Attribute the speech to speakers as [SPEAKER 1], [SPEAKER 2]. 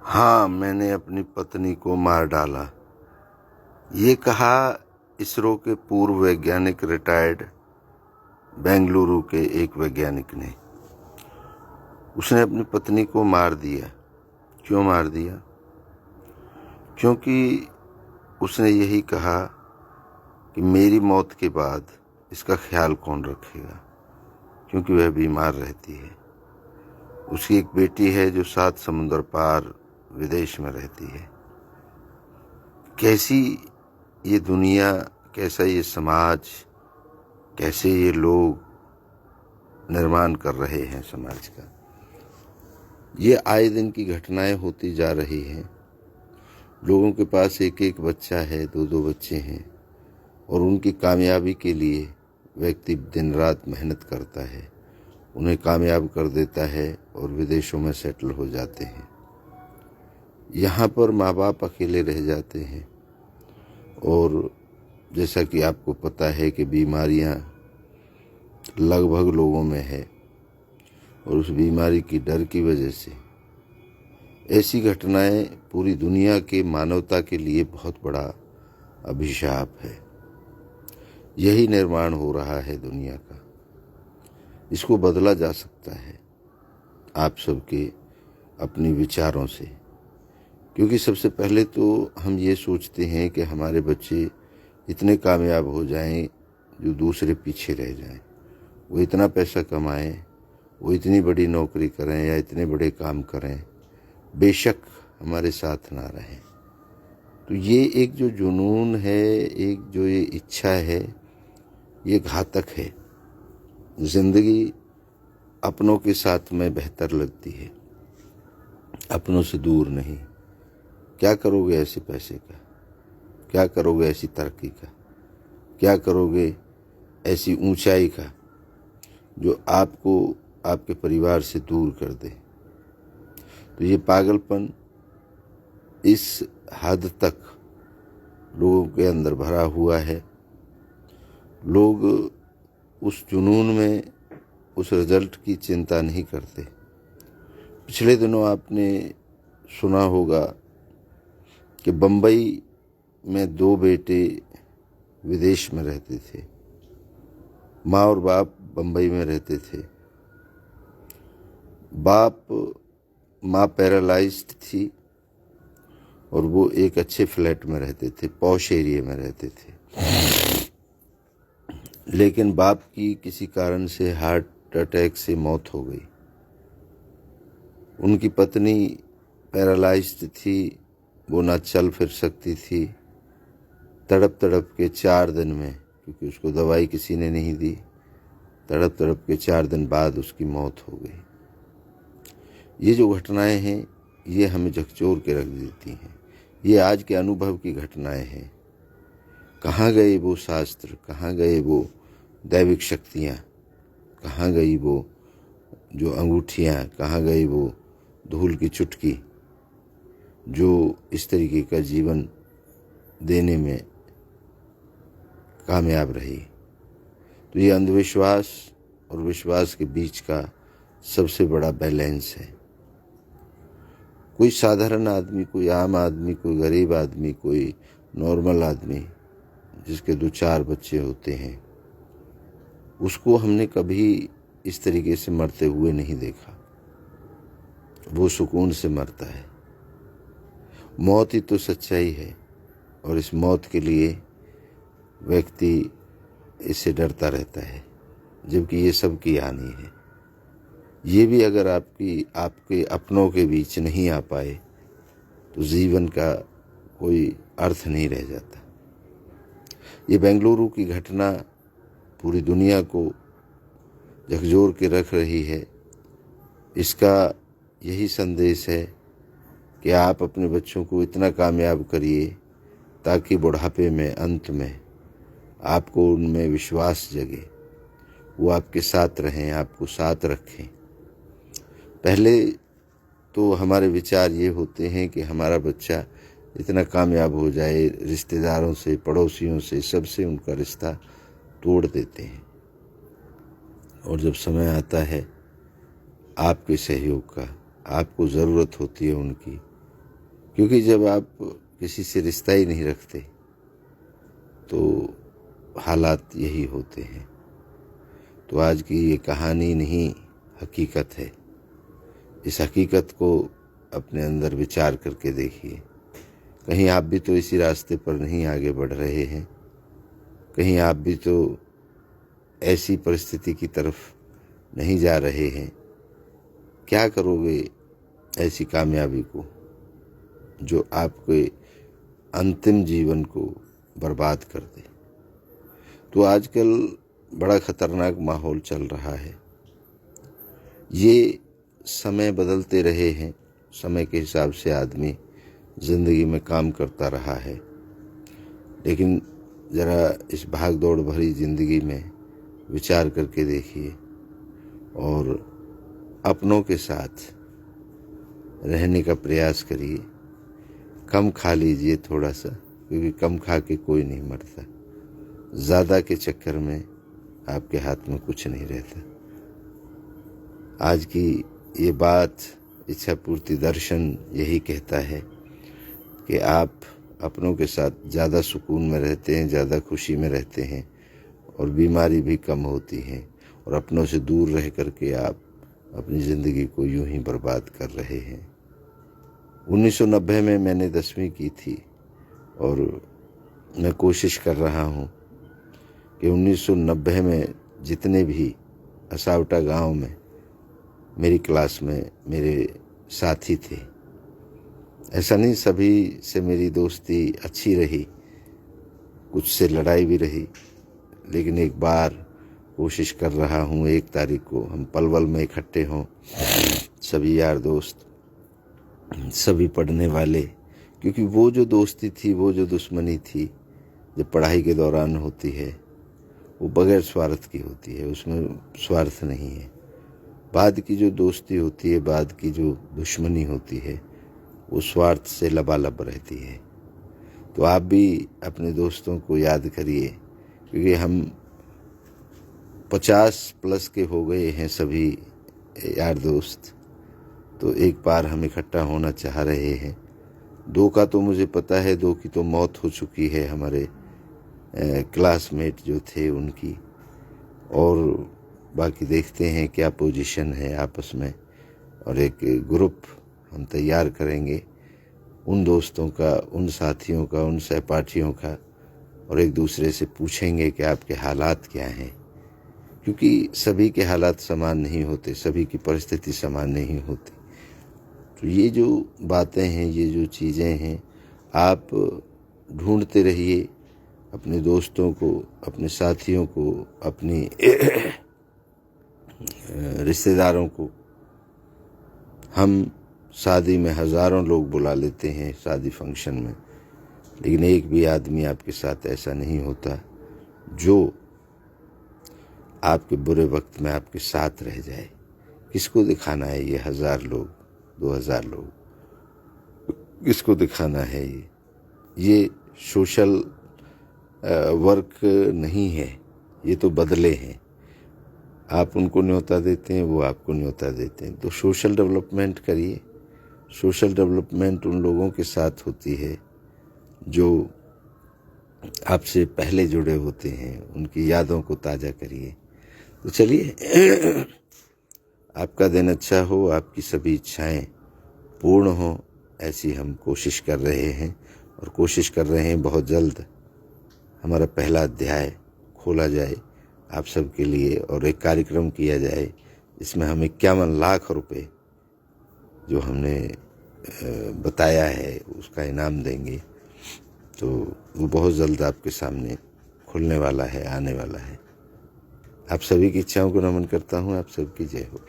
[SPEAKER 1] हाँ, मैंने अपनी पत्नी को मार डाला। ये कहा इसरो के पूर्व वैज्ञानिक रिटायर्ड बेंगलुरु के एक वैज्ञानिक ने। उसने अपनी पत्नी को मार दिया। क्यों मार दिया? क्योंकि उसने यही कहा कि मेरी मौत के बाद इसका ख्याल कौन रखेगा, क्योंकि वह बीमार रहती है। उसकी एक बेटी है जो 7 समुंदर पार विदेश में रहती है। कैसी ये दुनिया, कैसा ये समाज, कैसे ये लोग निर्माण कर रहे हैं समाज का। ये आए दिन की घटनाएं होती जा रही हैं। लोगों के पास एक एक बच्चा है, 2-2 बच्चे हैं, और उनकी कामयाबी के लिए व्यक्ति दिन रात मेहनत करता है, उन्हें कामयाब कर देता है और विदेशों में सेटल हो जाते हैं। यहाँ पर माँ बाप अकेले रह जाते हैं और जैसा कि आपको पता है कि बीमारियाँ लगभग लोगों में है, और उस बीमारी की डर की वजह से ऐसी घटनाएं पूरी दुनिया के मानवता के लिए बहुत बड़ा अभिशाप है। यही निर्माण हो रहा है दुनिया का। इसको बदला जा सकता है आप सबके अपने विचारों से, क्योंकि सबसे पहले तो हम ये सोचते हैं कि हमारे बच्चे इतने कामयाब हो जाएं जो दूसरे पीछे रह जाएं, वो इतना पैसा कमाएं, वो इतनी बड़ी नौकरी करें या इतने बड़े काम करें, बेशक हमारे साथ ना रहें। तो ये एक जो जुनून है, एक जो ये इच्छा है, ये घातक है। जिंदगी अपनों के साथ में बेहतर लगती है, अपनों से दूर नहीं। क्या करोगे ऐसे पैसे का? क्या करोगे ऐसी तरक्की का? क्या करोगे ऐसी ऊंचाई का जो आपको आपके परिवार से दूर कर दे? तो ये पागलपन इस हद तक लोगों के अंदर भरा हुआ है। लोग उस जुनून में उस रिजल्ट की चिंता नहीं करते। पिछले दिनों आपने सुना होगा कि बम्बई में 2 बेटे विदेश में रहते थे। माँ और बाप बम्बई में रहते थे। माँ पैरालाइज्ड थी और वो एक अच्छे फ्लैट में रहते थे, पॉश एरिया में रहते थे। लेकिन बाप की किसी कारण से हार्ट अटैक से मौत हो गई। उनकी पत्नी पैरालाइज्ड थी, वो ना चल फिर सकती थी। तड़प तड़प के 4 दिन में, क्योंकि उसको दवाई किसी ने नहीं दी, तड़प तड़प के 4 दिन बाद उसकी मौत हो गई। ये जो घटनाएं हैं ये हमें झकझोर के रख देती हैं। ये आज के अनुभव की घटनाएं हैं। कहाँ गए वो शास्त्र, कहाँ गए वो दैविक शक्तियाँ, कहाँ गई वो जो अंगूठियाँ, कहाँ गई वो धूल की चुटकी जो इस तरीके का जीवन देने में कामयाब रही। तो ये अंधविश्वास और विश्वास के बीच का सबसे बड़ा बैलेंस है। कोई साधारण आदमी, कोई आम आदमी, कोई गरीब आदमी, कोई नॉर्मल आदमी जिसके 2-4 बच्चे होते हैं, उसको हमने कभी इस तरीके से मरते हुए नहीं देखा। वो सुकून से मरता है। मौत ही तो सच्चाई है, और इस मौत के लिए व्यक्ति इससे डरता रहता है, जबकि ये सबकी आनी है। ये भी अगर आपके अपनों के बीच नहीं आ पाए तो जीवन का कोई अर्थ नहीं रह जाता। ये बेंगलुरु की घटना पूरी दुनिया को झकझोर के रख रही है। इसका यही संदेश है कि आप अपने बच्चों को इतना कामयाब करिए ताकि बुढ़ापे में, अंत में आपको उनमें विश्वास जगे, वो आपके साथ रहें, आपको साथ रखें। पहले तो हमारे विचार ये होते हैं कि हमारा बच्चा इतना कामयाब हो जाए, रिश्तेदारों से, पड़ोसियों से, सबसे उनका रिश्ता तोड़ देते हैं। और जब समय आता है आपके सहयोग का, आपको ज़रूरत होती है उनकी, क्योंकि जब आप किसी से रिश्ता ही नहीं रखते तो हालात यही होते हैं। तो आज की ये कहानी नहीं, हकीकत है। इस हकीकत को अपने अंदर विचार करके देखिए। कहीं आप भी तो इसी रास्ते पर नहीं आगे बढ़ रहे हैं, कहीं आप भी तो ऐसी परिस्थिति की तरफ नहीं जा रहे हैं। क्या करोगे ऐसी कामयाबी को जो आपके अंतिम जीवन को बर्बाद कर दे? तो आजकल बड़ा खतरनाक माहौल चल रहा है। ये समय बदलते रहे हैं, समय के हिसाब से आदमी ज़िंदगी में काम करता रहा है, लेकिन ज़रा इस भाग दौड़ भरी ज़िंदगी में विचार करके देखिए और अपनों के साथ रहने का प्रयास करिए। कम खा लीजिए थोड़ा सा, क्योंकि कम खा के कोई नहीं मरता। ज़्यादा के चक्कर में आपके हाथ में कुछ नहीं रहता। आज की ये बात, इच्छा पूर्ति दर्शन यही कहता है कि आप अपनों के साथ ज़्यादा सुकून में रहते हैं, ज़्यादा खुशी में रहते हैं और बीमारी भी कम होती है। और अपनों से दूर रह करके आप अपनी ज़िंदगी को यूं ही बर्बाद कर रहे हैं। 1990 में मैंने 10वीं की थी और मैं कोशिश कर रहा हूं कि 1990 में जितने भी असावटा गांव में मेरी क्लास में मेरे साथी थे, ऐसा नहीं सभी से मेरी दोस्ती अच्छी रही, कुछ से लड़ाई भी रही, लेकिन एक बार कोशिश कर रहा हूँ 1 तारीख को हम पलवल में इकट्ठे हों, सभी यार दोस्त, सभी पढ़ने वाले। क्योंकि वो जो दोस्ती थी, वो जो दुश्मनी थी जो पढ़ाई के दौरान होती है, वो बगैर स्वार्थ की होती है, उसमें स्वार्थ नहीं है। बाद की जो दोस्ती होती है, बाद की जो दुश्मनी होती है, वो स्वार्थ से लबालब रहती है। तो आप भी अपने दोस्तों को याद करिए, क्योंकि हम 50+ के हो गए हैं सभी यार दोस्त। तो एक बार हम इकट्ठा होना चाह रहे हैं। 2 का तो मुझे पता है, 2 की तो मौत हो चुकी है, हमारे क्लासमेट जो थे उनकी। और बाकी देखते हैं क्या पोजीशन है आपस में, और एक ग्रुप हम तैयार करेंगे उन दोस्तों का, उन साथियों का, उन सहपाठियों का, और एक दूसरे से पूछेंगे कि आपके हालात क्या हैं। क्योंकि सभी के हालात समान नहीं होते, सभी की परिस्थिति समान नहीं होती। तो ये जो बातें हैं, ये जो चीज़ें हैं, आप ढूंढते रहिए अपने दोस्तों को, अपने साथियों को, अपनी रिश्तेदारों को। हम शादी में हज़ारों लोग बुला लेते हैं, शादी फंक्शन में, लेकिन एक भी आदमी आपके साथ ऐसा नहीं होता जो आपके बुरे वक्त में आपके साथ रह जाए। किसको दिखाना है ये 1000 लोग, 2000 लोग, किसको दिखाना है? ये सोशल वर्क नहीं है, ये तो बदले हैं। आप उनको न्योता देते हैं, वो आपको न्योता देते हैं। तो सोशल डेवलपमेंट करिए। सोशल डेवलपमेंट उन लोगों के साथ होती है जो आपसे पहले जुड़े होते हैं, उनकी यादों को ताज़ा करिए। तो चलिए, आपका दिन अच्छा हो, आपकी सभी इच्छाएं पूर्ण हो, ऐसी हम कोशिश कर रहे हैं। और कोशिश कर रहे हैं बहुत जल्द हमारा पहला अध्याय खोला जाए आप सबके लिए, और एक कार्यक्रम किया जाए जिसमें हम 51 लाख रुपए जो हमने बताया है उसका इनाम देंगे। तो वो बहुत जल्द आपके सामने खुलने वाला है, आने वाला है। आप सभी की इच्छाओं को नमन करता हूँ। आप सबकी जय हो।